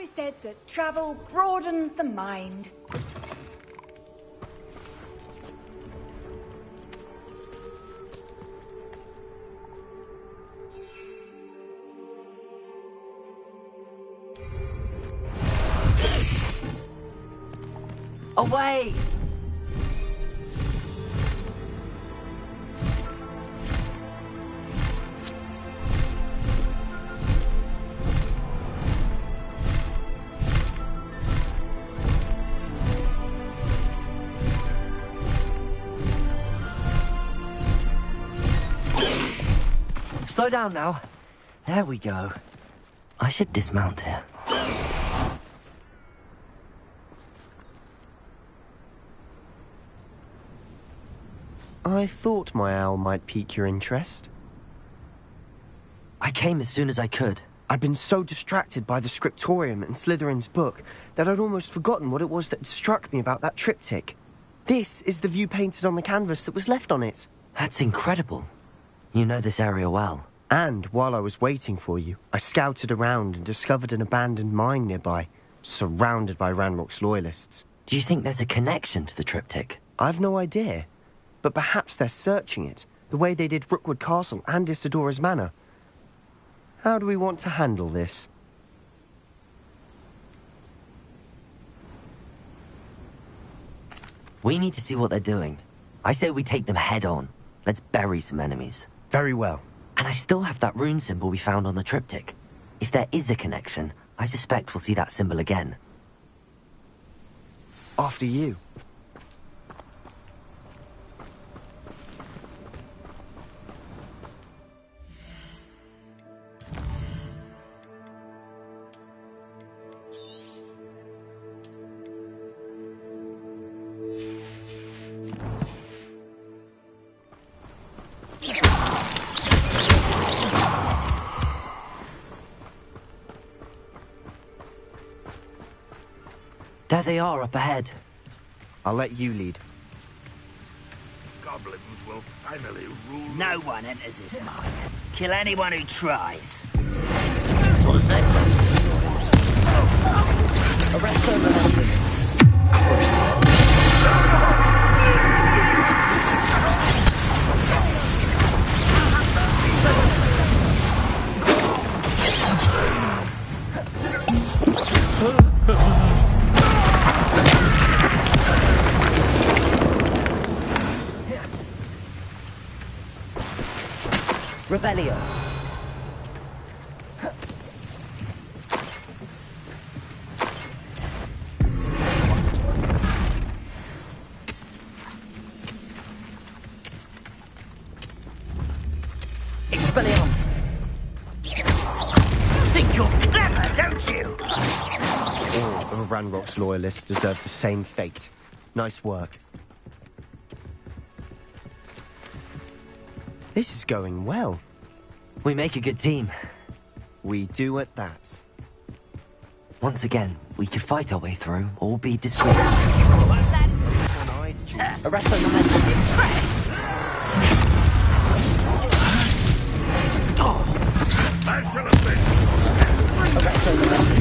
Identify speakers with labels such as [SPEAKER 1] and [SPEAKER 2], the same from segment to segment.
[SPEAKER 1] always said that travel broadens the mind.
[SPEAKER 2] Away! Slow down now. There we go. I should dismount here.
[SPEAKER 3] I thought my owl might pique your interest.
[SPEAKER 2] I came as soon as I could.
[SPEAKER 3] I'd been so distracted by the scriptorium and Slytherin's book that I'd almost forgotten what it was that struck me about that triptych. This is the view painted on the canvas that was left on it.
[SPEAKER 2] That's incredible. You know this area well.
[SPEAKER 3] And while I was waiting for you, I scouted around and discovered an abandoned mine nearby, surrounded by Ranrock's loyalists.
[SPEAKER 2] Do you think there's a connection to the triptych?
[SPEAKER 3] I've no idea. But perhaps they're searching it, the way they did Rookwood Castle and Isidora's Manor. How do we want to handle this?
[SPEAKER 2] We need to see what they're doing. I say we take them head on. Let's bury some enemies.
[SPEAKER 3] Very well.
[SPEAKER 2] And I still have that rune symbol we found on the triptych. If there is a connection, I suspect we'll see that symbol again.
[SPEAKER 3] After you.
[SPEAKER 2] There they are up ahead.
[SPEAKER 3] I'll let you lead.
[SPEAKER 4] Goblins will finally rule.
[SPEAKER 5] No one enters this mine. Kill anyone who tries.
[SPEAKER 2] Arrest them. Revelio. Expelliarmus.
[SPEAKER 5] Think you're clever, don't you?
[SPEAKER 3] All of Ranrock's loyalists deserve the same fate. Nice work. This is going well.
[SPEAKER 2] We make a good team.
[SPEAKER 3] We do at that.
[SPEAKER 2] Once again, we could fight our way through, or be discreet.
[SPEAKER 5] What's that?
[SPEAKER 2] Arrest them, momentum.
[SPEAKER 5] Impressed?
[SPEAKER 4] I shall have been.
[SPEAKER 2] Arrest them, momentum.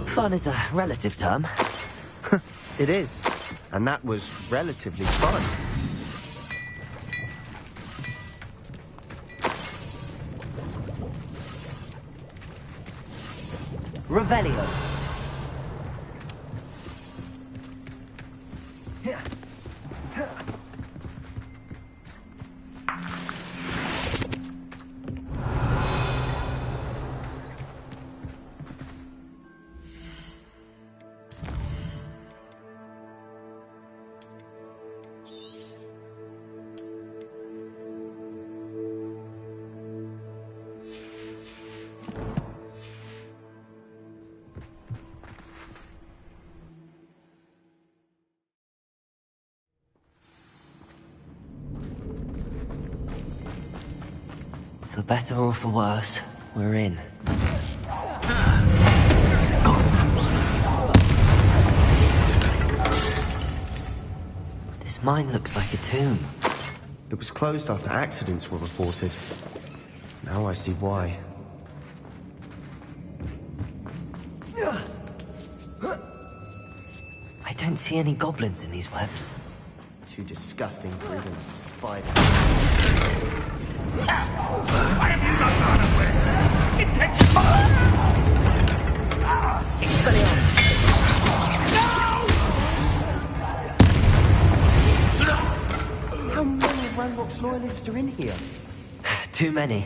[SPEAKER 2] Fun is a relative term.
[SPEAKER 3] It is. And that was relatively fun.
[SPEAKER 2] Revelio. For better or for worse, we're in. This mine looks like a tomb.
[SPEAKER 3] It was closed after accidents were reported. Now I see why.
[SPEAKER 2] I don't see any goblins in these webs.
[SPEAKER 3] Too disgusting breeding spider.
[SPEAKER 4] Why have you not gone away? It takes fire!
[SPEAKER 3] How many Ranrock's loyalists are in here?
[SPEAKER 2] Too many.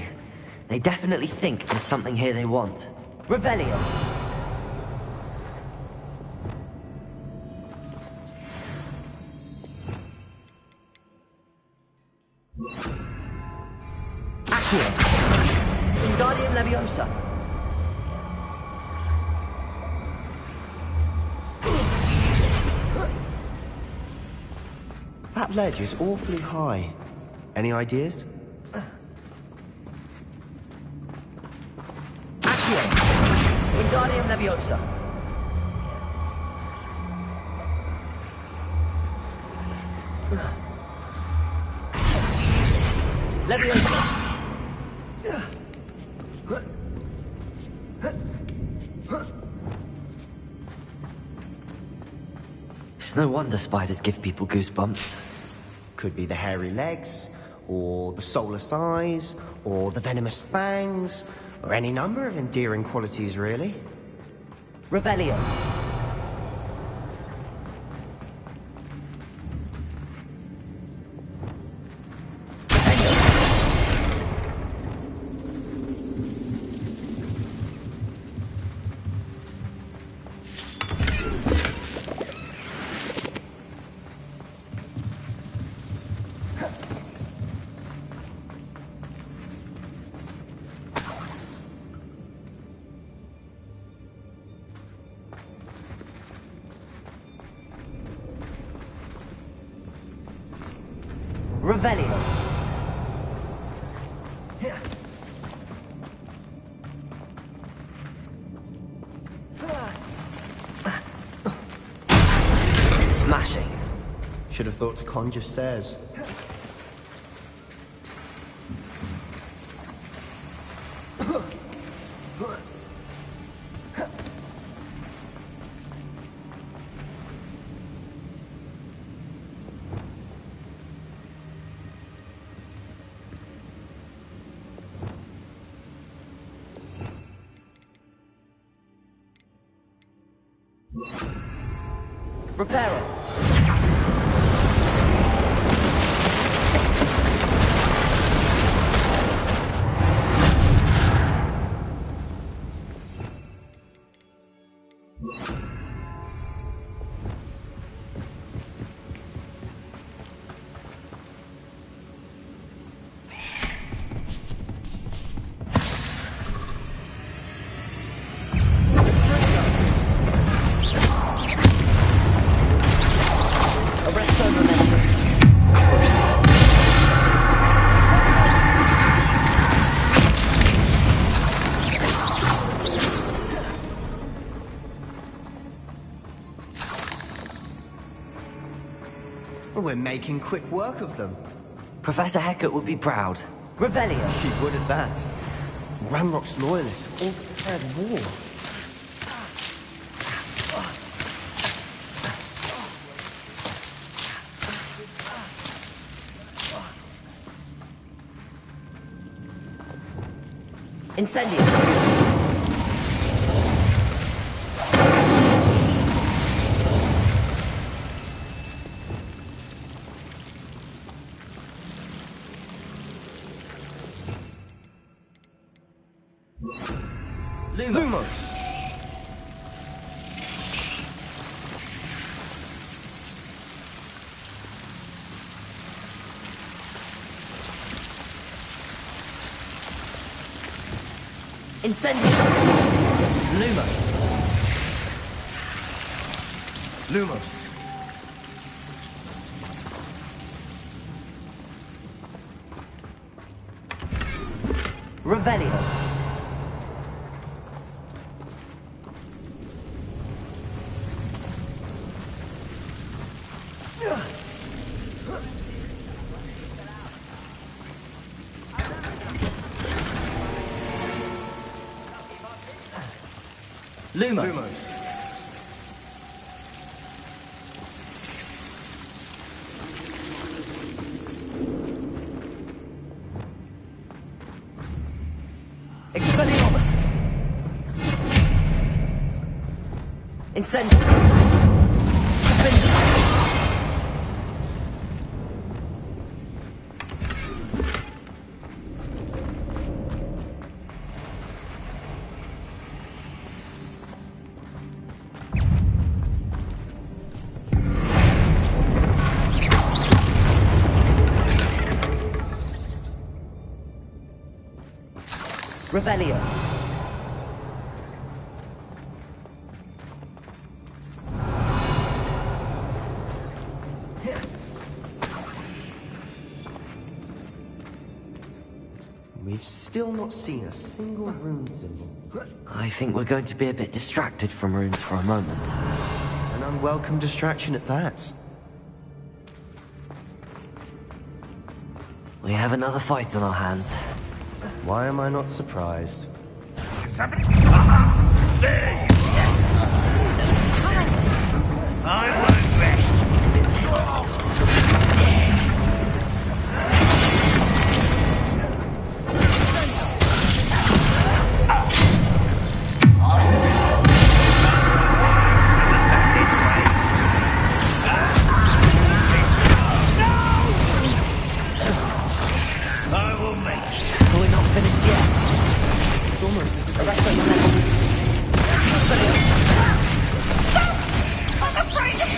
[SPEAKER 2] They definitely think there's something here they want. Revelio! Accio! Wingardium Leviosa!
[SPEAKER 3] That ledge is awfully high. Any ideas?
[SPEAKER 2] Accio! Wingardium Leviosa! Leviosa! It's no wonder spiders give people goosebumps.
[SPEAKER 3] Could be the hairy legs, or the soulless eyes, or the venomous fangs, or any number of endearing qualities, really.
[SPEAKER 2] Revelio. Revelio. Smashing.
[SPEAKER 3] Should have thought to conjure stairs.
[SPEAKER 2] Reparo.
[SPEAKER 3] We're making quick work of them.
[SPEAKER 2] Professor Hecat would be proud. Revelio.
[SPEAKER 3] She would at that. Ranrock's loyalists have all declared war.
[SPEAKER 2] Incendio.
[SPEAKER 3] Lumos!
[SPEAKER 2] Incendio. Lumos.
[SPEAKER 3] Lumos!
[SPEAKER 2] Revelio. Lumos. Expelliarmus. Incendiary. Rebellion.
[SPEAKER 3] We've still not seen a single rune symbol.
[SPEAKER 2] I think we're going to be a bit distracted from runes for a moment.
[SPEAKER 3] An unwelcome distraction at that.
[SPEAKER 2] We have another fight on our hands.
[SPEAKER 3] Why am I not surprised?
[SPEAKER 4] Somebody... Ah! There you are! I won't rest until you're dead. I will make it.
[SPEAKER 2] But we're not finished yet.
[SPEAKER 3] It's almost as if
[SPEAKER 2] Arrest on the level.
[SPEAKER 1] I'm afraid of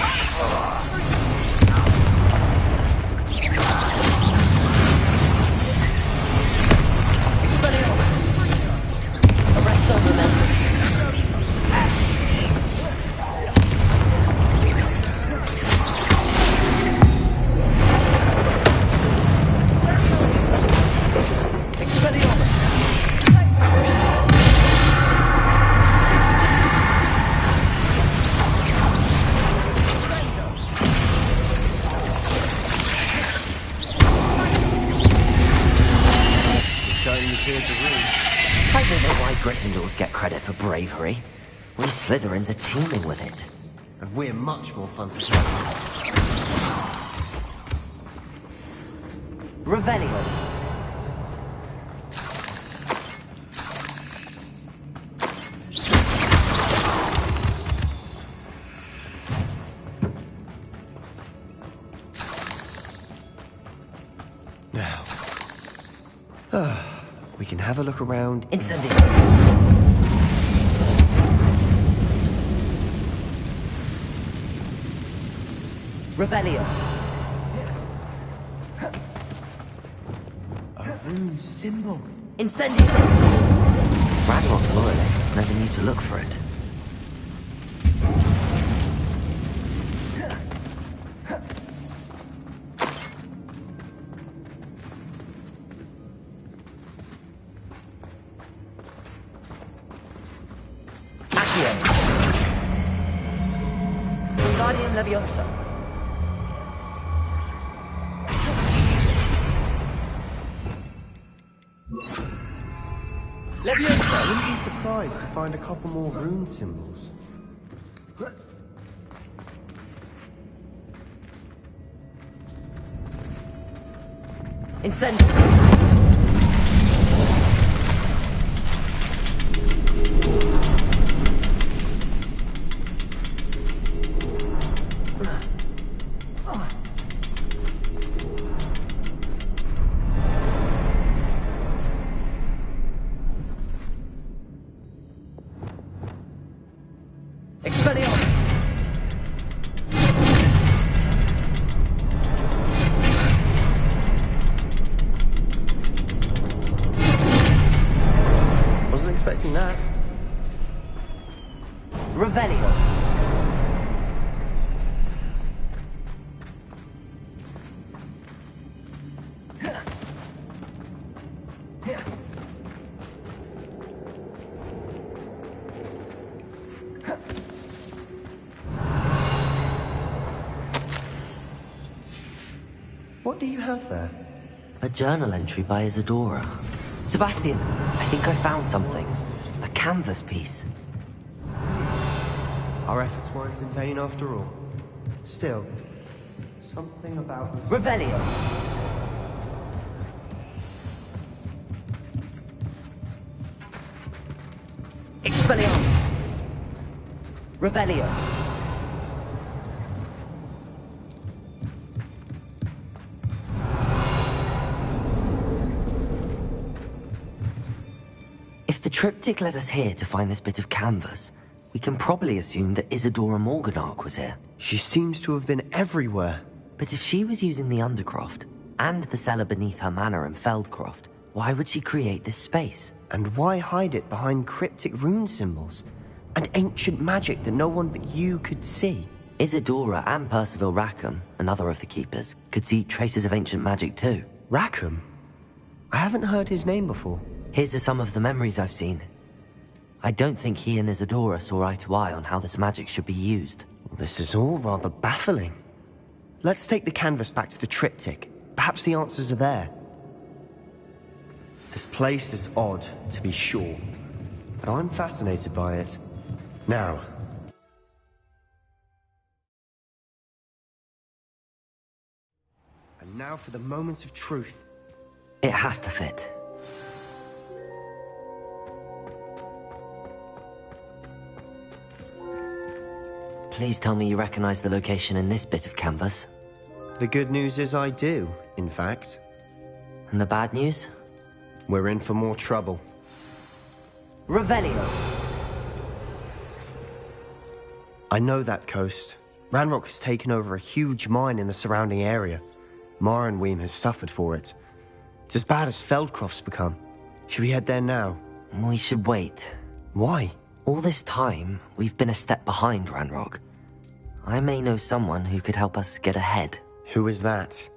[SPEAKER 2] Expelliarmus. Arrest on the level. I don't know why Gryffindors get credit for bravery. We Slytherins are teeming with it.
[SPEAKER 3] And we're much more fun to play.
[SPEAKER 2] Revelio.
[SPEAKER 3] Now. We can have a look around.
[SPEAKER 2] Incendiary. Revelio.
[SPEAKER 3] A rune symbol.
[SPEAKER 2] Incendiary. Ragnarok's loyalists never knew to look for it. Guardian Leviosa. Leviosa!
[SPEAKER 3] I wouldn't be surprised to find a couple more rune symbols.
[SPEAKER 2] Incendiary. Expelliarmus.
[SPEAKER 3] Wasn't expecting that.
[SPEAKER 2] Revelio.
[SPEAKER 3] What do you have there?
[SPEAKER 2] A journal entry by Isadora. Sebastian, I think I found something. A canvas piece.
[SPEAKER 3] Our efforts weren't in vain after all. Still, something about this...
[SPEAKER 2] Revelio! Expelliarmus! Revelio! If the triptych led us here to find this bit of canvas, we can probably assume that Isadora Morganach was here.
[SPEAKER 3] She seems to have been everywhere.
[SPEAKER 2] But if she was using the Undercroft, and the cellar beneath her manor in Feldcroft, why would she create this space?
[SPEAKER 3] And why hide it behind cryptic rune symbols? And ancient magic that no one but you could see?
[SPEAKER 2] Isadora and Percival Rackham, another of the Keepers, could see traces of ancient magic too.
[SPEAKER 3] Rackham? I haven't heard his name before.
[SPEAKER 2] His are some of the memories I've seen. I don't think he and Isadora saw eye to eye on how this magic should be used.
[SPEAKER 3] This is all rather baffling. Let's take the canvas back to the triptych. Perhaps the answers are there. This place is odd, to be sure, but I'm fascinated by it. Now... And now for the moment of truth.
[SPEAKER 2] It has to fit. Please tell me you recognize the location in this bit of canvas.
[SPEAKER 3] The good news is I do, in fact.
[SPEAKER 2] And the bad news?
[SPEAKER 3] We're in for more trouble.
[SPEAKER 2] Revelio!
[SPEAKER 3] I know that coast. Ranrock has taken over a huge mine in the surrounding area. Mornweem has suffered for it. It's as bad as Feldcroft's become. Should we head there now?
[SPEAKER 2] We should wait.
[SPEAKER 3] Why?
[SPEAKER 2] All this time, we've been a step behind Ranrock. I may know someone who could help us get ahead.
[SPEAKER 3] Who is that?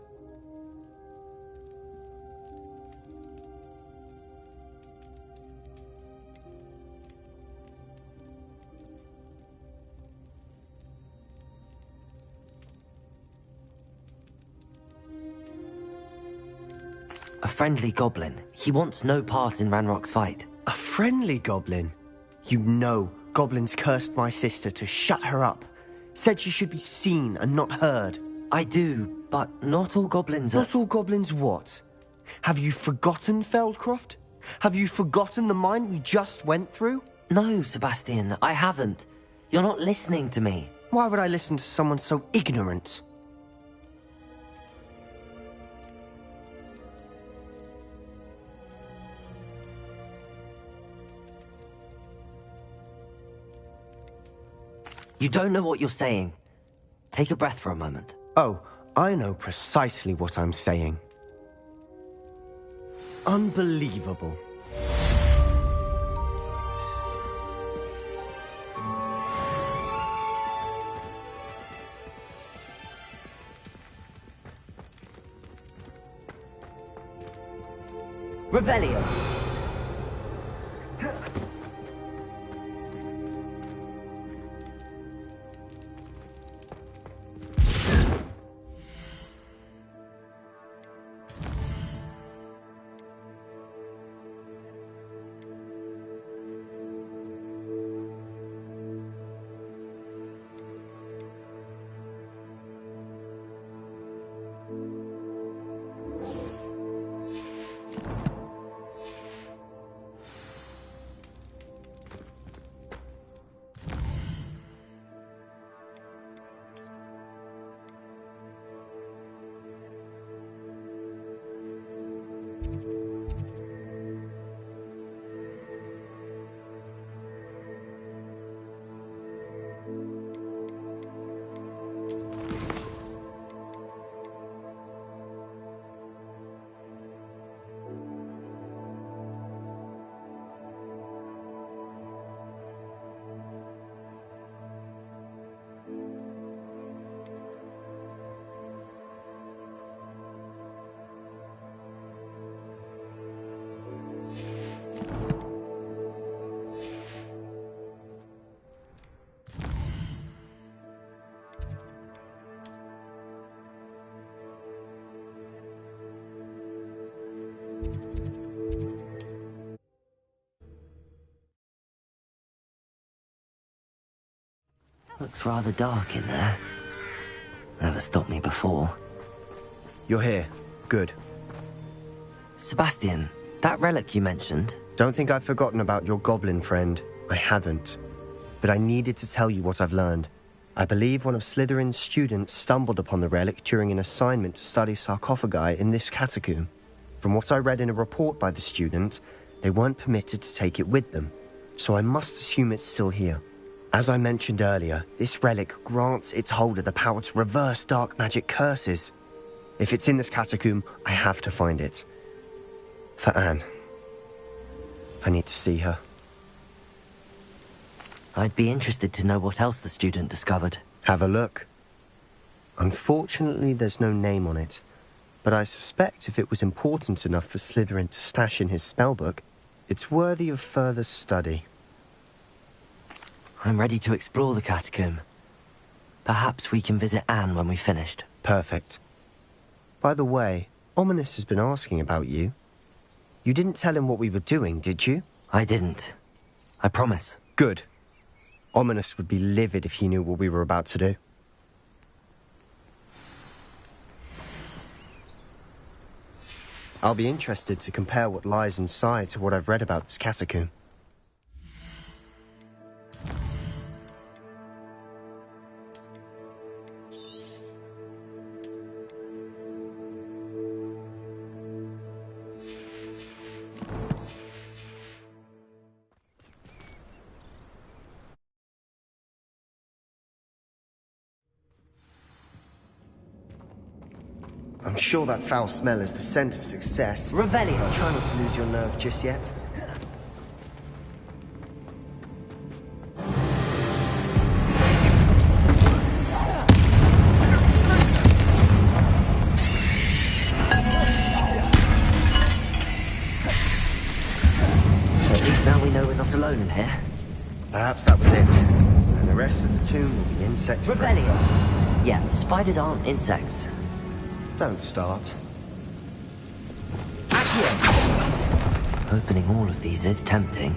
[SPEAKER 2] A friendly goblin. He wants no part in Ranrock's fight.
[SPEAKER 3] A friendly goblin? You know goblins cursed my sister to shut her up. Said she should be seen and not heard.
[SPEAKER 2] I do, but not all goblins are...
[SPEAKER 3] Not all goblins what? Have you forgotten Feldcroft? Have you forgotten the mine we just went through?
[SPEAKER 2] No, Sebastian, I haven't. You're not listening to me.
[SPEAKER 3] Why would I listen to someone so ignorant?
[SPEAKER 2] You don't know what you're saying. Take a breath for a moment.
[SPEAKER 3] Oh, I know precisely what I'm saying. Unbelievable.
[SPEAKER 2] Revelio! Looks rather dark in there. Never stopped me before.
[SPEAKER 3] You're here. Good.
[SPEAKER 2] Sebastian, that relic you mentioned...
[SPEAKER 3] Don't think I've forgotten about your goblin friend. I haven't. But I needed to tell you what I've learned. I believe one of Slytherin's students stumbled upon the relic during an assignment to study sarcophagi in this catacomb. From what I read in a report by the student, they weren't permitted to take it with them, so I must assume it's still here. As I mentioned earlier, this relic grants its holder the power to reverse dark magic curses. If it's in this catacomb, I have to find it. For Anne. I need to see her.
[SPEAKER 2] I'd be interested to know what else the student discovered.
[SPEAKER 3] Have a look. Unfortunately, there's no name on it, but I suspect if it was important enough for Slytherin to stash in his spellbook, it's worthy of further study.
[SPEAKER 2] I'm ready to explore the catacomb. Perhaps we can visit Anne when we've finished.
[SPEAKER 3] Perfect. By the way, Ominous has been asking about you. You didn't tell him what we were doing, did you?
[SPEAKER 2] I didn't. I promise.
[SPEAKER 3] Good. Ominous would be livid if he knew what we were about to do. I'll be interested to compare what lies inside to what I've read about this catacomb. I'm sure that foul smell is the scent of success.
[SPEAKER 2] Revelio.
[SPEAKER 3] Try not to lose your nerve just yet.
[SPEAKER 2] At least now we know we're not alone in here.
[SPEAKER 3] Perhaps that was it. And the rest of the tomb will be insect-free.
[SPEAKER 2] Revelio. Yeah, spiders aren't insects.
[SPEAKER 3] Don't start.
[SPEAKER 2] Accio. Opening all of these is tempting.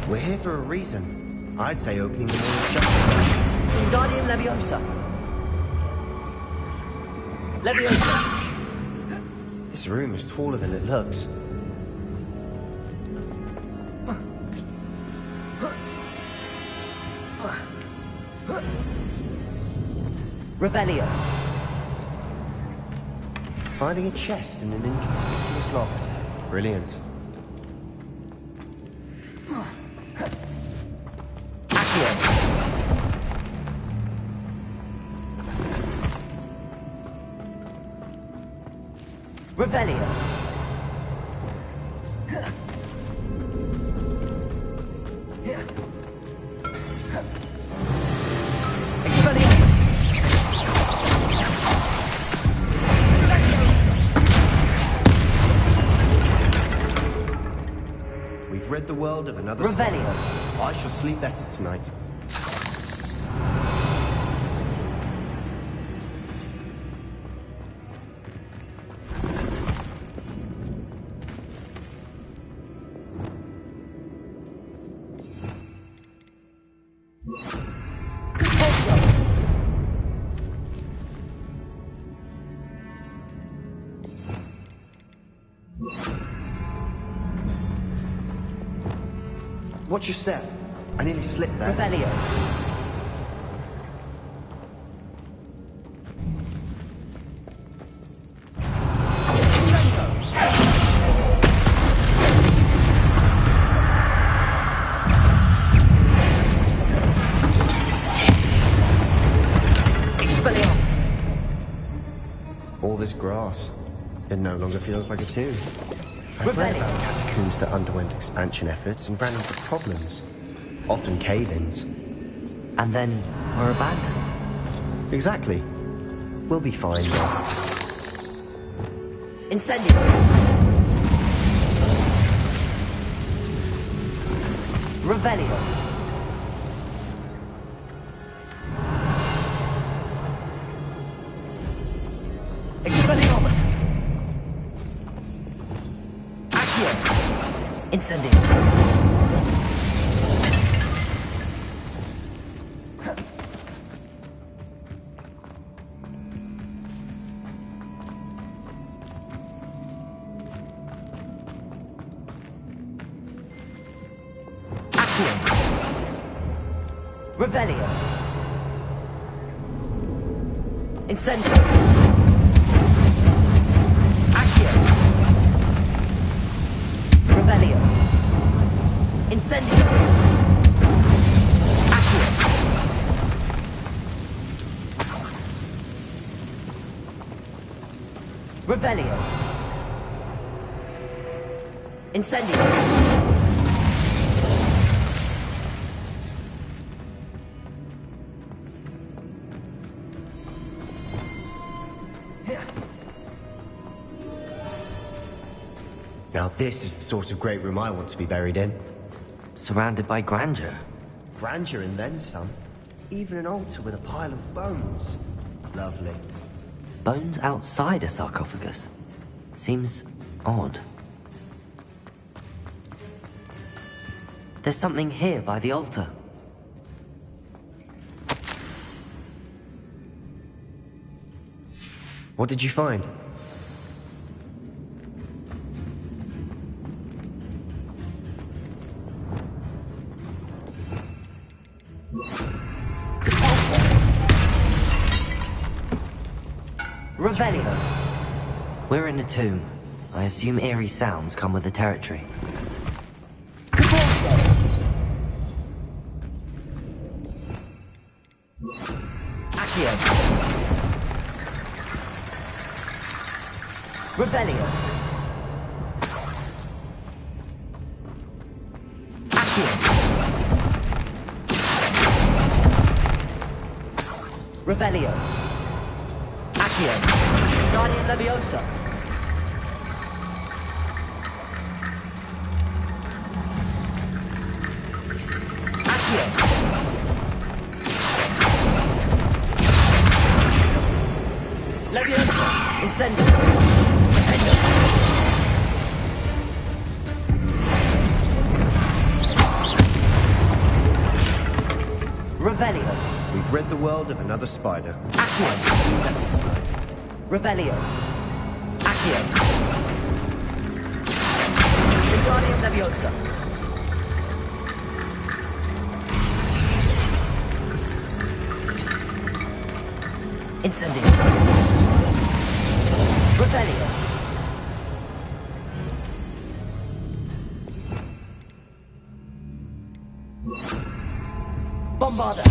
[SPEAKER 3] We're here for a reason. I'd say opening them all is justified.
[SPEAKER 2] Wingardium Leviosa. Leviosa.
[SPEAKER 3] This room is taller than it looks.
[SPEAKER 2] Revelio.
[SPEAKER 3] Finding a chest in an inconspicuous loft. Brilliant.
[SPEAKER 2] Accio. Revelio. Expelliarmus.
[SPEAKER 3] We've rid the world of another
[SPEAKER 2] Revelio.
[SPEAKER 3] spell. I shall sleep better tonight. Watch your step. I nearly slipped there.
[SPEAKER 2] Revelio. Expelliarmus.
[SPEAKER 3] All this grass. It no longer feels like a tomb. I've read about catacombs that underwent expansion efforts and ran into problems. Often cave-ins.
[SPEAKER 2] And then were abandoned.
[SPEAKER 3] Exactly. We'll be fine now.
[SPEAKER 2] Incendio. Revelio. Expelliarmus. Accio. Incendio. Accio. Revelio. Incendio. Accio. Revelio. Incendio. Accio. Revelio. Incendio.
[SPEAKER 3] Now this is the sort of great room I want to be buried in.
[SPEAKER 2] Surrounded by grandeur.
[SPEAKER 3] Grandeur and then some. Even an altar with a pile of bones. Lovely.
[SPEAKER 2] Bones outside a sarcophagus. Seems odd. There's something here by the altar.
[SPEAKER 3] What did you find?
[SPEAKER 2] Revelio. We're in a tomb. I assume eerie sounds come with the territory. Accio. Revelio. Accio. Revelio. Accio. Guardian Leviosa. Accio. Leviosa. Incendio. Revelio.
[SPEAKER 3] We've rid the world of another spider.
[SPEAKER 2] Accio.
[SPEAKER 3] That's tonight.
[SPEAKER 2] Revelio. Accio. Guardian Leviosa. Incendio. Revelio. Bombarda.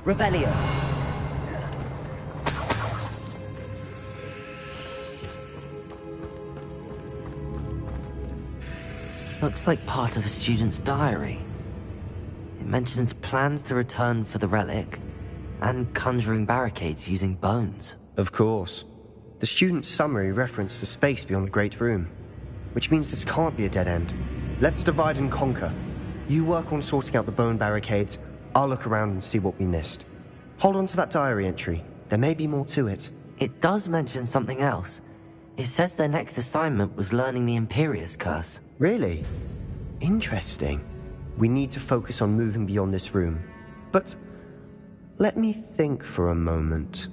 [SPEAKER 2] Revelio. Looks like part of a student's diary. It mentions plans to return for the relic and conjuring barricades using bones.
[SPEAKER 3] Of course. The student's summary referenced the space beyond the Great Room, which means this can't be a dead end. Let's divide and conquer. You work on sorting out the bone barricades, I'll look around and see what we missed. Hold on to that diary entry. There may be more to it.
[SPEAKER 2] It does mention something else. It says their next assignment was learning the Imperius Curse.
[SPEAKER 3] Really? Interesting. We need to focus on moving beyond this room. But let me think for a moment.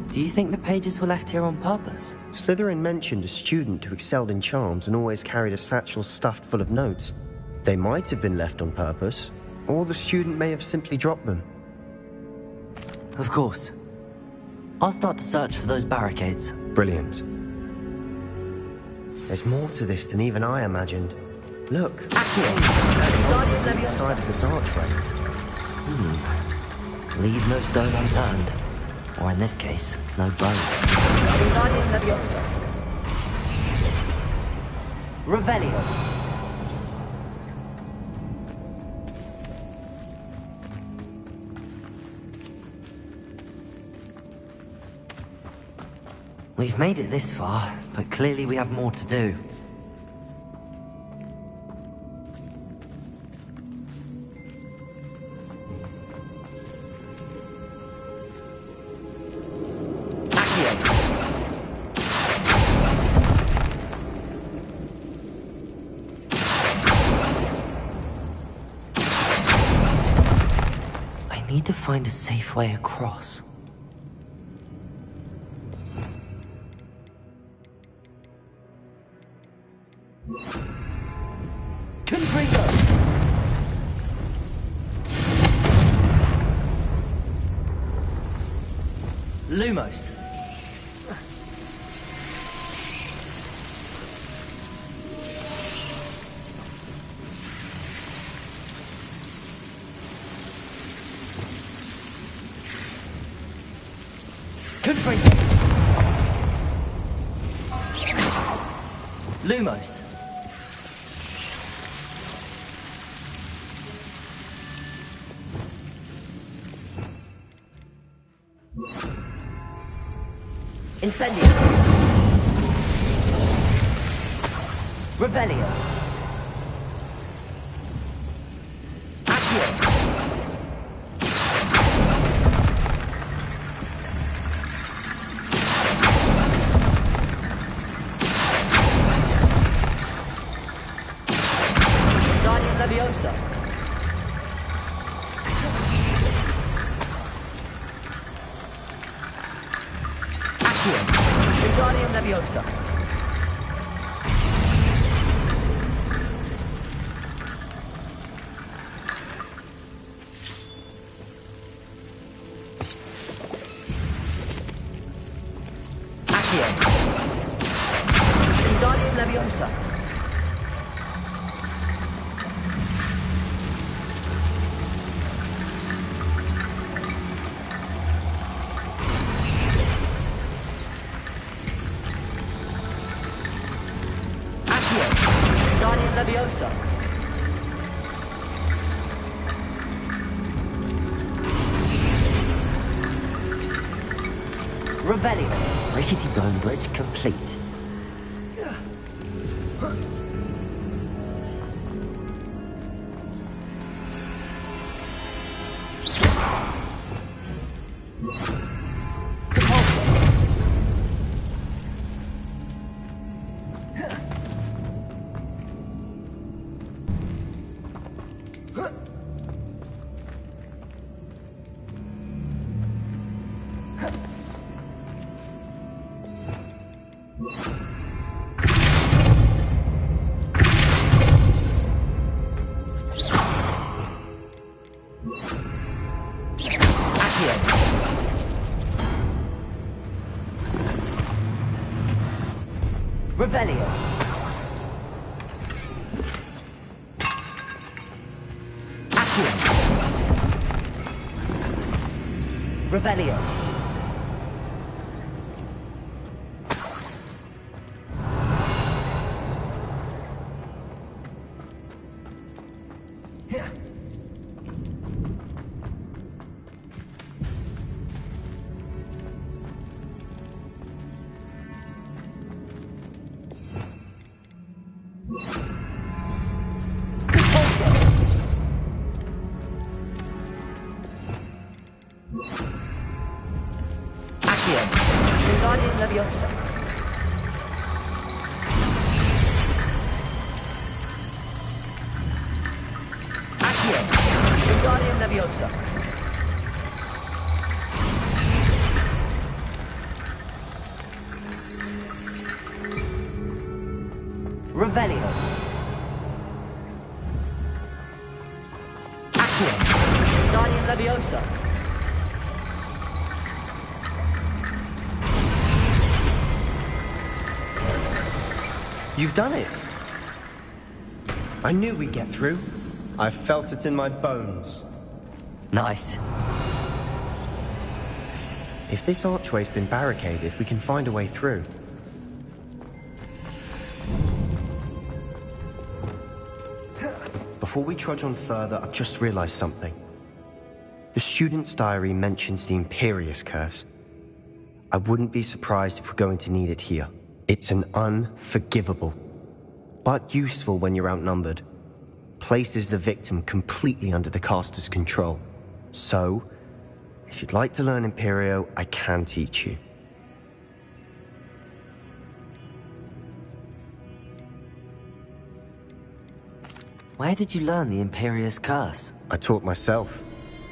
[SPEAKER 2] Do you think the pages were left here on purpose?
[SPEAKER 3] Slytherin mentioned a student who excelled in charms and always carried a satchel stuffed full of notes. They might have been left on purpose, or the student may have simply dropped them.
[SPEAKER 2] Of course. I'll start to search for those barricades.
[SPEAKER 3] Brilliant. There's more to this than even I imagined. Look, inside of this archway.
[SPEAKER 2] Leave no stone unturned. Or in this case, no bone. Revelio. We've made it this far, but clearly we have more to do. need to find a safe way across.
[SPEAKER 5] Lumos. Lumos. Incendio. Revelio. Accio. Guardian Leviosa. Guardian Leviosa. Accio. Guardian Leviosa. Leviosa. Revelio.
[SPEAKER 2] Rickety bone bridge complete.
[SPEAKER 5] Revelio. Accio. Revelio. Guardian Leviosa. Accio. Guardian Leviosa. Revelio. Accio. Guardian Leviosa.
[SPEAKER 3] You've done it! I knew we'd get through. I felt it in my bones.
[SPEAKER 2] Nice.
[SPEAKER 3] If this archway's been barricaded, we can find a way through. Before we trudge on further, I've just realized something. The student's diary mentions the Imperious Curse. I wouldn't be surprised if we're going to need it here. It's an unforgivable, but useful when you're outnumbered. Places the victim completely under the caster's control. So, if you'd like to learn Imperio, I can teach you.
[SPEAKER 2] Where did you learn the Imperious Curse?
[SPEAKER 3] I taught myself.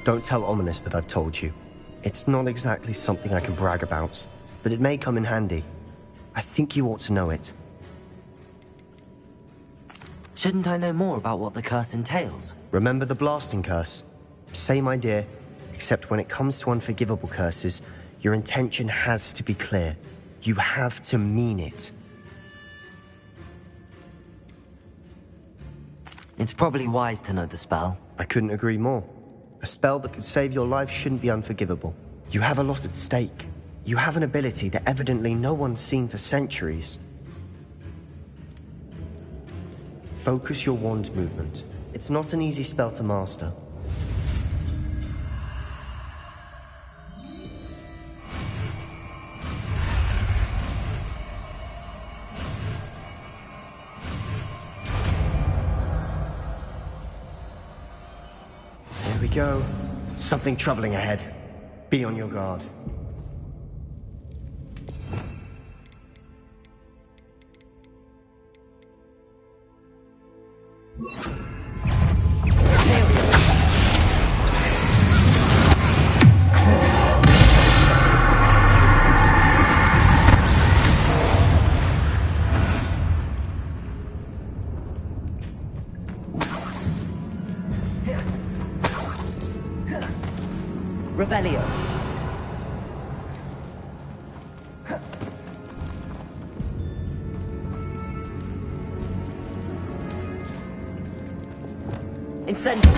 [SPEAKER 3] Don't tell Ominous that I've told you. It's not exactly something I can brag about, but it may come in handy. I think you ought to know it.
[SPEAKER 2] Shouldn't I know more about what the curse entails?
[SPEAKER 3] Remember the blasting curse? Same idea, except when it comes to unforgivable curses, your intention has to be clear. You have to mean it.
[SPEAKER 2] It's probably wise to know the spell.
[SPEAKER 3] I couldn't agree more. A spell that could save your life shouldn't be unforgivable. You have a lot at stake. You have an ability that evidently no one's seen for centuries. Focus your wand movement. It's not an easy spell to master. There we go. Something troubling ahead. Be on your guard.
[SPEAKER 2] Revelio. Incendio.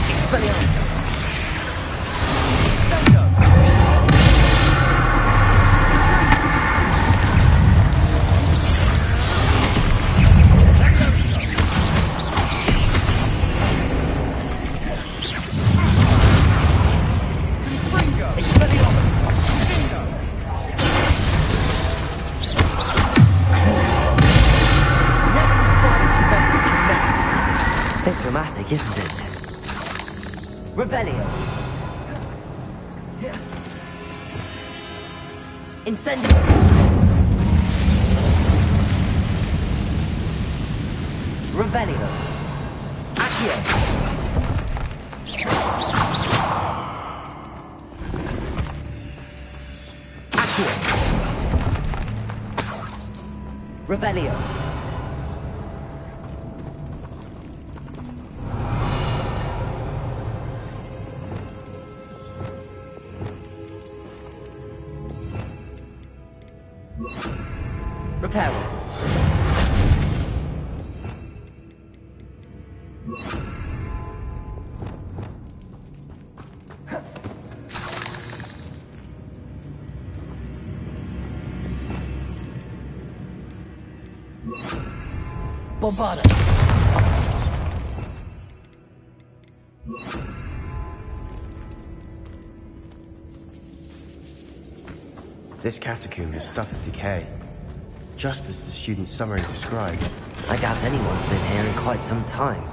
[SPEAKER 2] Expelliarmus. Dramatic, isn't it? Revelio. Incendio. Revelio. Accio. Accio. Revelio. Reparo. Bombarda.
[SPEAKER 3] This catacomb has suffered decay, just as the student's summary described.
[SPEAKER 2] I doubt anyone's been here in quite some time.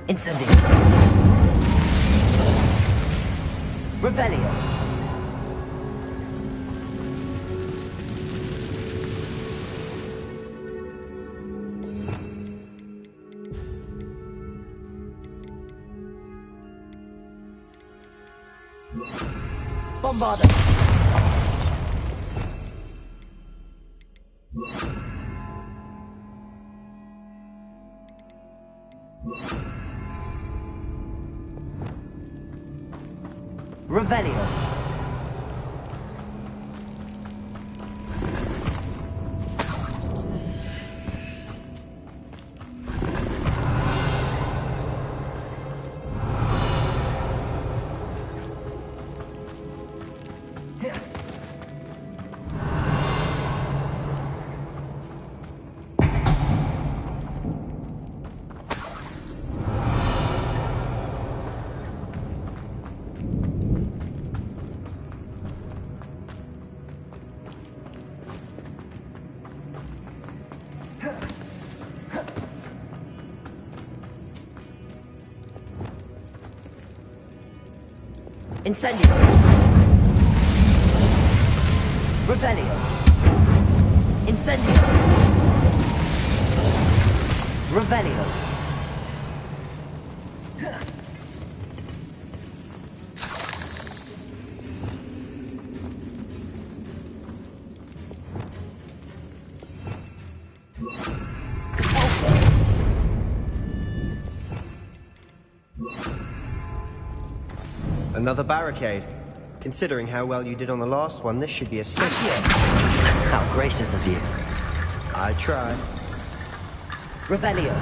[SPEAKER 2] Incendio. Revelio. Bombarda. Revelio. Incendio. Revelio. Incendio. Revelio.
[SPEAKER 3] Another barricade. Considering how well you did on the last one, this should be a cinch.
[SPEAKER 2] How gracious of you.
[SPEAKER 3] I tried.
[SPEAKER 2] Revelio.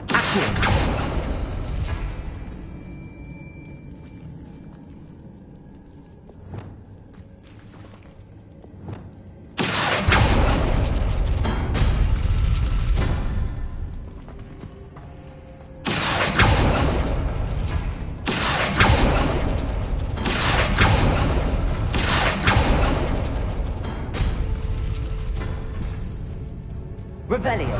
[SPEAKER 2] Accio. Revelio.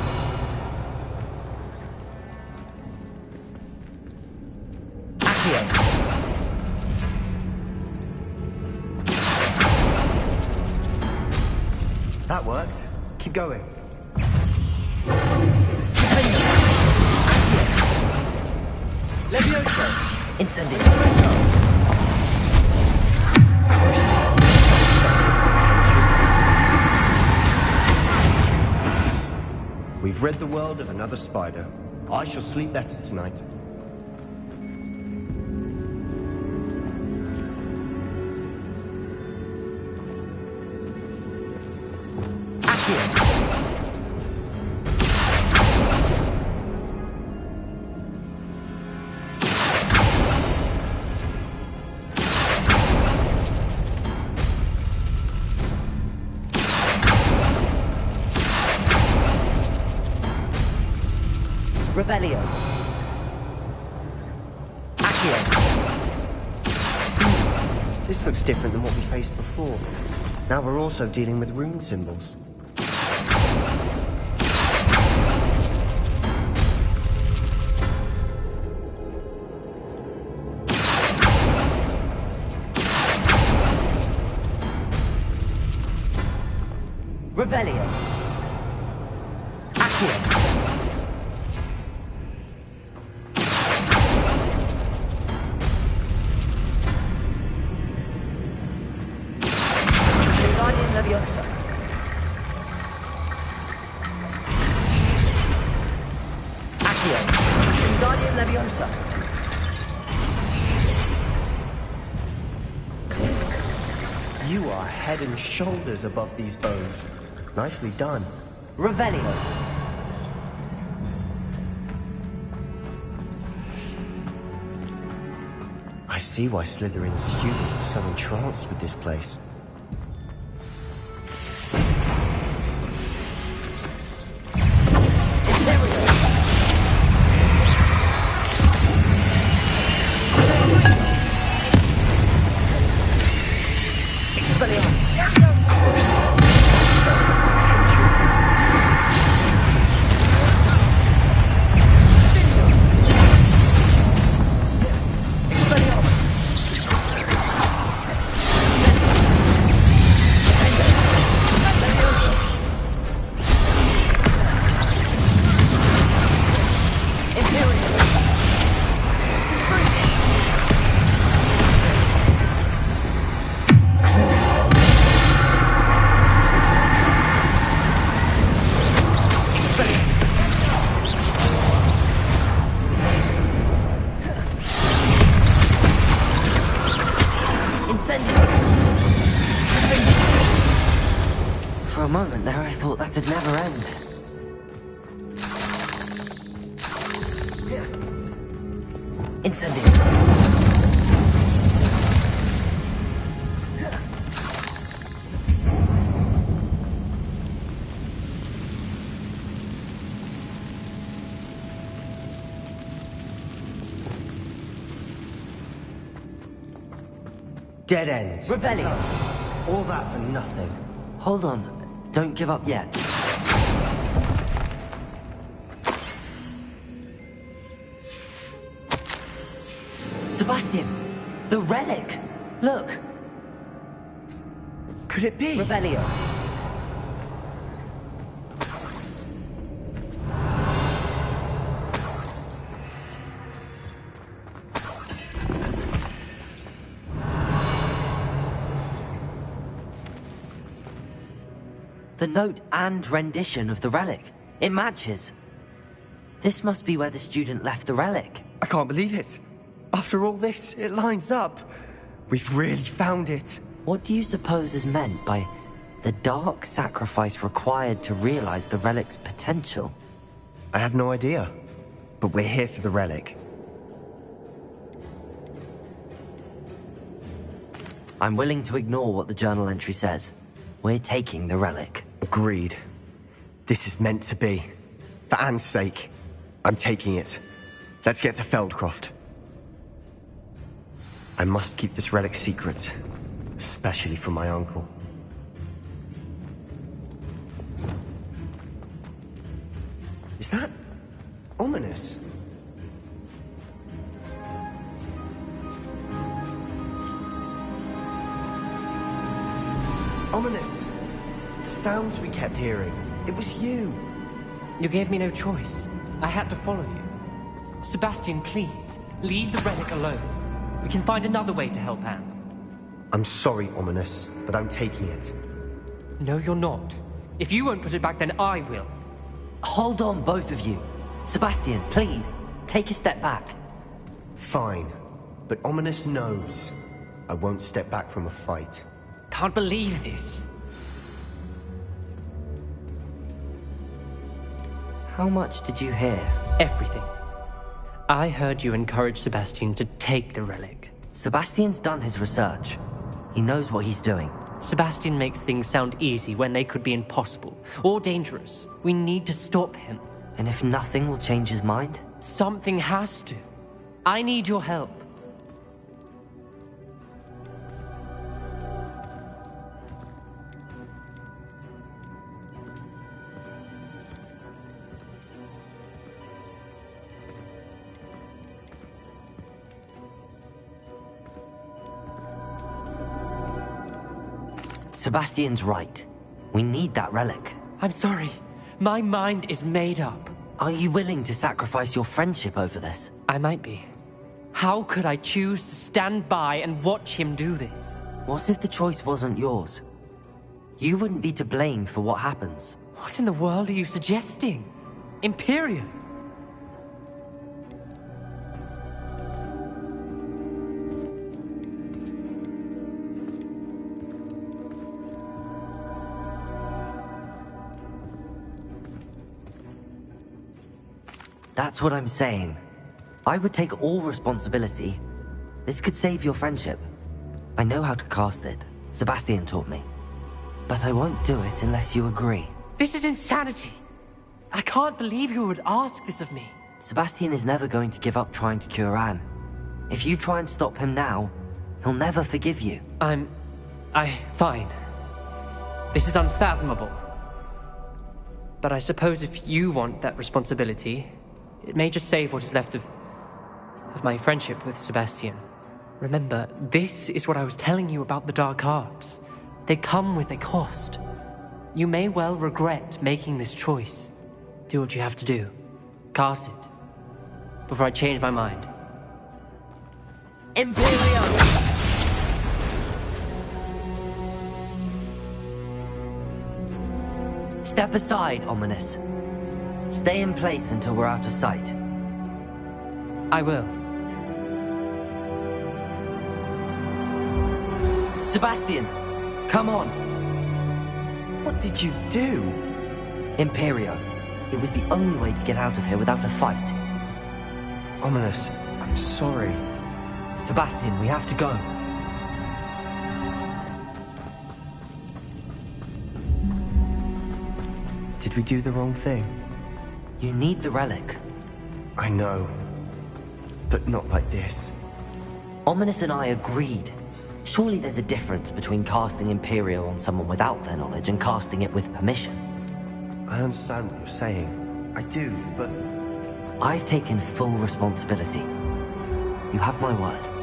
[SPEAKER 2] Accio.
[SPEAKER 3] That worked. Keep going.
[SPEAKER 2] Levioso. Incendio.
[SPEAKER 3] We've rid the world of another spider. I shall sleep better tonight.
[SPEAKER 2] Revelio. Accio.
[SPEAKER 3] This looks different than what we faced before. Now we're also dealing with rune symbols.
[SPEAKER 2] Revelio. Accio. Leviosa. Accio. Guardian Leviosa.
[SPEAKER 3] You are head and shoulders above these bones. Nicely done.
[SPEAKER 2] Revelio.
[SPEAKER 3] I see why Slytherin's student was so entranced with this place.
[SPEAKER 2] For a moment there, I thought that'd never end. Incendio.
[SPEAKER 3] Dead end.
[SPEAKER 2] Revelio.
[SPEAKER 3] All that for nothing.
[SPEAKER 2] Hold on. Don't give up yet. Sebastian! The relic! Look!
[SPEAKER 3] Could it be?
[SPEAKER 2] Revelio. The note and rendition of the relic. It matches. This must be where the student left the relic.
[SPEAKER 3] I can't believe it. After all this, it lines up. We've really found it.
[SPEAKER 2] What do you suppose is meant by the dark sacrifice required to realize the relic's potential?
[SPEAKER 3] I have no idea. But we're here for the relic.
[SPEAKER 2] I'm willing to ignore what the journal entry says. We're taking the relic.
[SPEAKER 3] Agreed. This is meant to be. For Anne's sake, I'm taking it. Let's get to Feldcroft. I must keep this relic secret, especially from my uncle. Is that ominous? Ominous! The sounds we kept hearing. It was you.
[SPEAKER 6] You gave me no choice. I had to follow you. Sebastian, please, leave the relic alone. We can find another way to help Anne.
[SPEAKER 3] I'm sorry, Ominous, but I'm taking it.
[SPEAKER 6] No, you're not. If you won't put it back, then I will.
[SPEAKER 2] Hold on, both of you. Sebastian, please, take a step back.
[SPEAKER 3] Fine, but Ominous knows I won't step back from a fight.
[SPEAKER 6] Can't believe this.
[SPEAKER 2] How much did you hear?
[SPEAKER 6] Everything. I heard you encourage Sebastian to take the relic.
[SPEAKER 2] Sebastian's done his research. He knows what he's doing.
[SPEAKER 6] Sebastian makes things sound easy when they could be impossible or dangerous. We need to stop him.
[SPEAKER 2] And if nothing will change his mind?
[SPEAKER 6] Something has to. I need your help.
[SPEAKER 2] Sebastian's right. We need that relic.
[SPEAKER 6] I'm sorry. My mind is made up.
[SPEAKER 2] Are you willing to sacrifice your friendship over this?
[SPEAKER 6] I might be. How could I choose to stand by and watch him do this?
[SPEAKER 2] What if the choice wasn't yours? You wouldn't be to blame for what happens.
[SPEAKER 6] What in the world are you suggesting? Imperium?
[SPEAKER 2] That's what I'm saying. I would take all responsibility. This could save your friendship. I know how to cast it. Sebastian taught me. But I won't do it unless you agree.
[SPEAKER 6] This is insanity. I can't believe you would ask this of me.
[SPEAKER 2] Sebastian is never going to give up trying to cure Anne. If you try and stop him now, he'll never forgive you.
[SPEAKER 6] Fine. This is unfathomable. But I suppose if you want that responsibility, it may just save what is left of my friendship with Sebastian. Remember, this is what I was telling you about the dark arts. They come with a cost. You may well regret making this choice. Do what you have to do. Cast it. Before I change my mind.
[SPEAKER 2] Imperium! Step aside, Ominous. Stay in place until we're out of sight.
[SPEAKER 6] I will.
[SPEAKER 2] Sebastian, come on.
[SPEAKER 3] What did you do?
[SPEAKER 2] Imperio. It was the only way to get out of here without a fight.
[SPEAKER 3] Ominous, I'm sorry.
[SPEAKER 2] Sebastian, we have to go.
[SPEAKER 3] Did we do the wrong thing?
[SPEAKER 2] You need the relic.
[SPEAKER 3] I know. But not like this.
[SPEAKER 2] Ominous and I agreed. Surely there's a difference between casting Imperio on someone without their knowledge and casting it with permission.
[SPEAKER 3] I understand what you're saying. I do, but...
[SPEAKER 2] I've taken full responsibility. You have my word.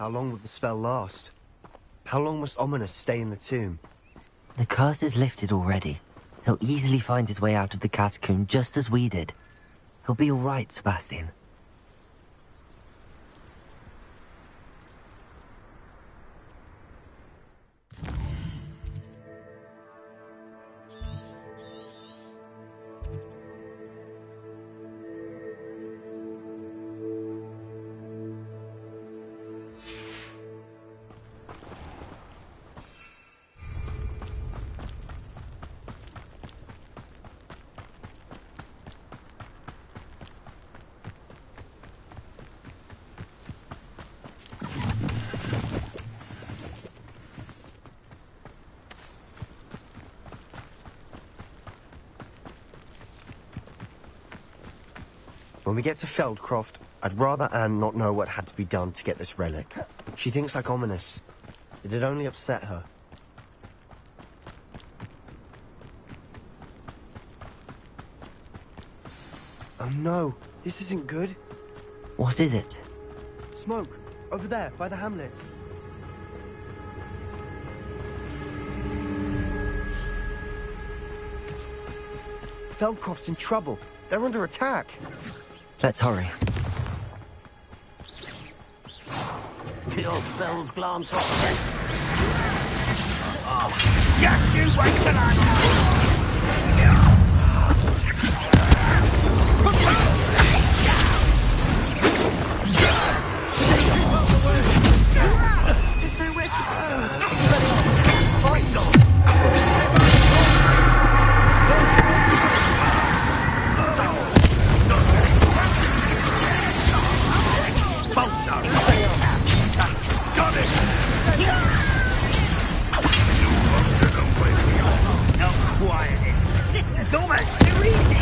[SPEAKER 3] How long will the spell last? How long must Ominous stay in the tomb?
[SPEAKER 2] The curse is lifted already. He'll easily find his way out of the catacomb just as we did. He'll be all right, Sebastian.
[SPEAKER 3] When we get to Feldcroft, I'd rather Anne not know what had to be done to get this relic. She thinks like Ominous. It'd only upset her. Oh no, this isn't good.
[SPEAKER 2] What is it?
[SPEAKER 3] Smoke, over there, by the hamlet. Feldcroft's in trouble. They're under attack.
[SPEAKER 2] Let's hurry.
[SPEAKER 4] Your spells glance off. Oh, just you wait till I
[SPEAKER 1] There's nowhere to go.
[SPEAKER 5] Not quiet. This is almost too easy.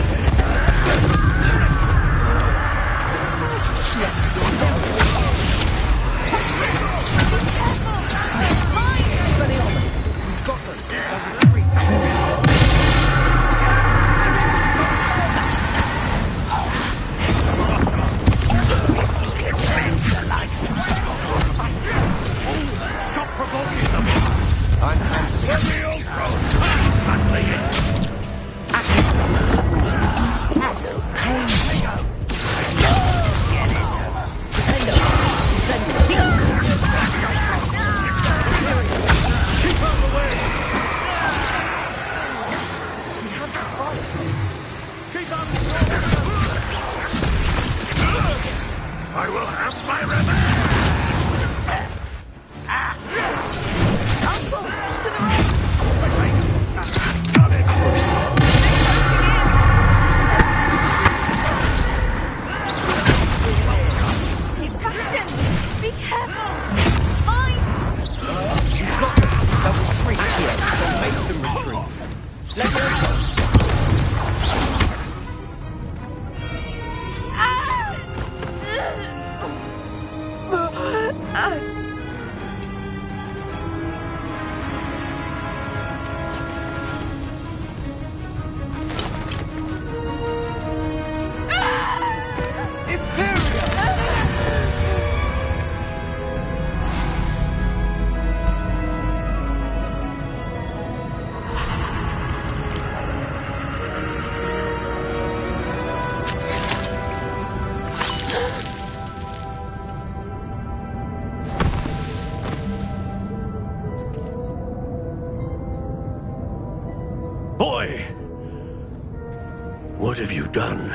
[SPEAKER 4] What have you done?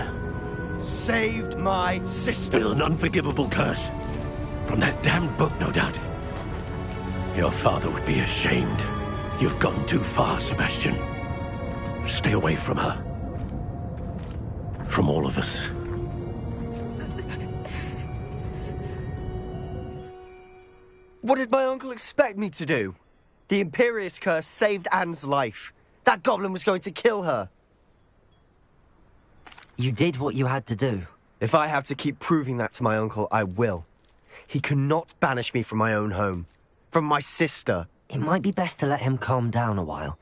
[SPEAKER 3] Saved my sister.
[SPEAKER 4] With an unforgivable curse. From that damned book, no doubt. Your father would be ashamed. You've gone too far, Sebastian. Stay away from her. From all of us.
[SPEAKER 3] What did my uncle expect me to do? The Imperious curse saved Anne's life. That goblin was going to kill her.
[SPEAKER 2] You did what you had to do.
[SPEAKER 3] If I have to keep proving that to my uncle, I will. He cannot banish me from my own home. From my sister.
[SPEAKER 2] It might be best to let him calm down a while.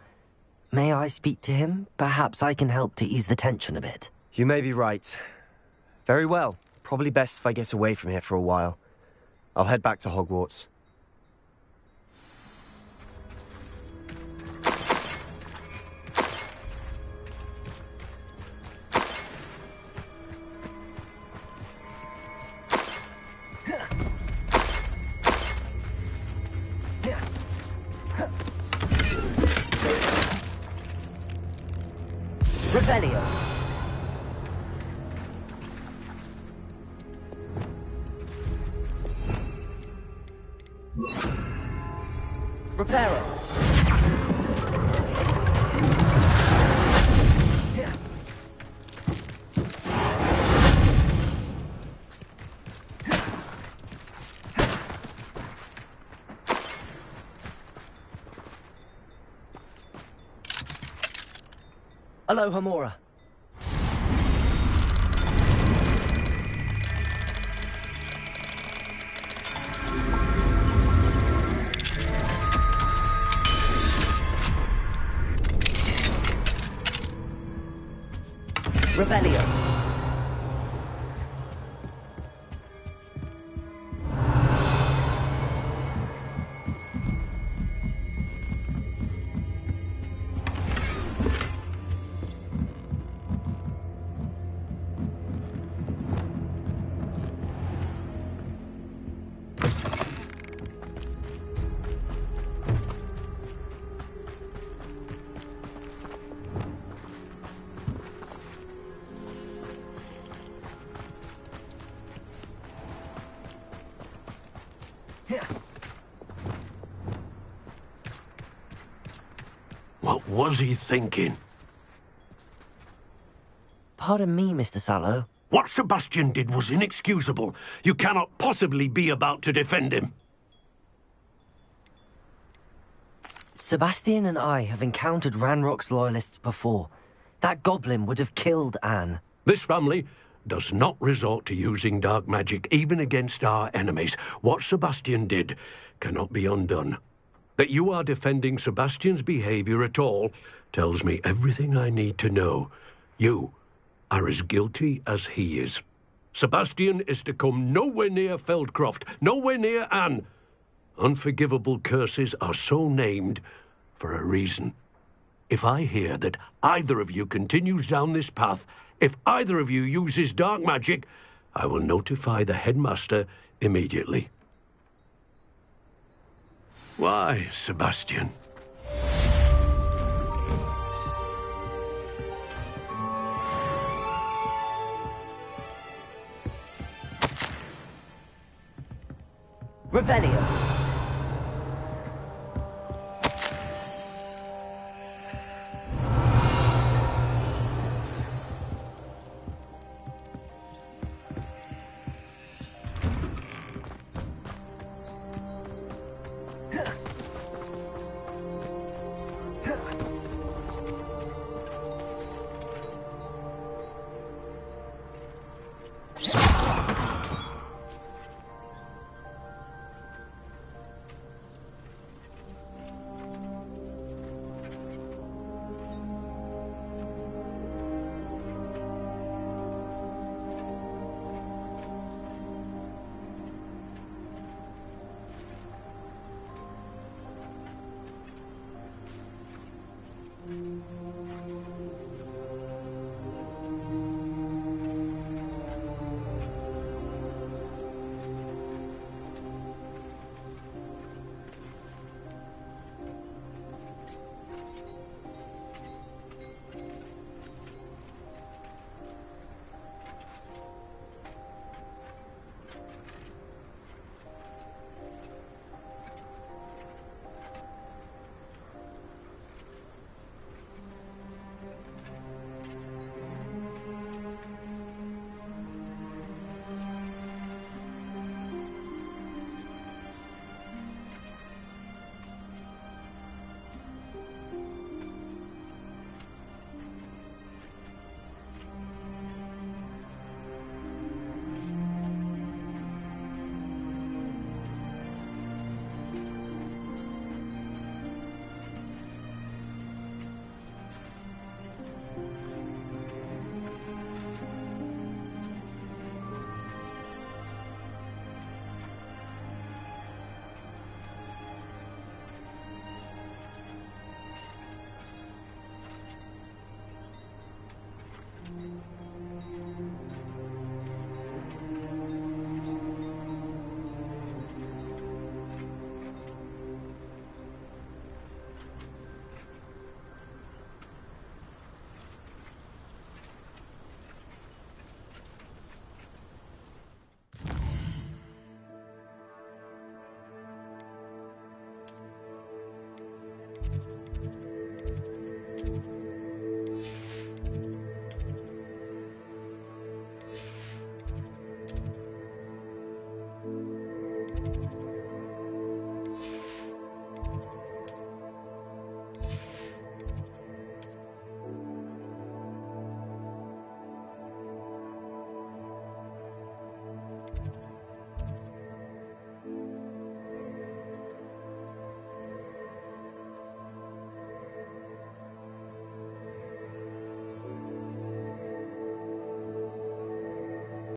[SPEAKER 2] May I speak to him? Perhaps I can help to ease the tension a bit.
[SPEAKER 3] You may be right. Very well. Probably best if I get away from here for a while. I'll head back to Hogwarts.
[SPEAKER 2] Revelio. Reparo. Aloha Mora. Revelio.
[SPEAKER 4] What was he thinking?
[SPEAKER 2] Pardon me, Mr. Sallow.
[SPEAKER 4] What Sebastian did was inexcusable. You cannot possibly be about to defend him.
[SPEAKER 2] Sebastian and I have encountered Ranrock's loyalists before. That goblin would have killed Anne.
[SPEAKER 4] This family does not resort to using dark magic even against our enemies. What Sebastian did cannot be undone. That you are defending Sebastian's behavior at all tells me everything I need to know. You are as guilty as he is. Sebastian is to come nowhere near Feldcroft, nowhere near Anne. Unforgivable curses are so named for a reason. If I hear that either of you continues down this path, if either of you uses dark magic, I will notify the headmaster immediately. Why, Sebastian?
[SPEAKER 2] Revelio.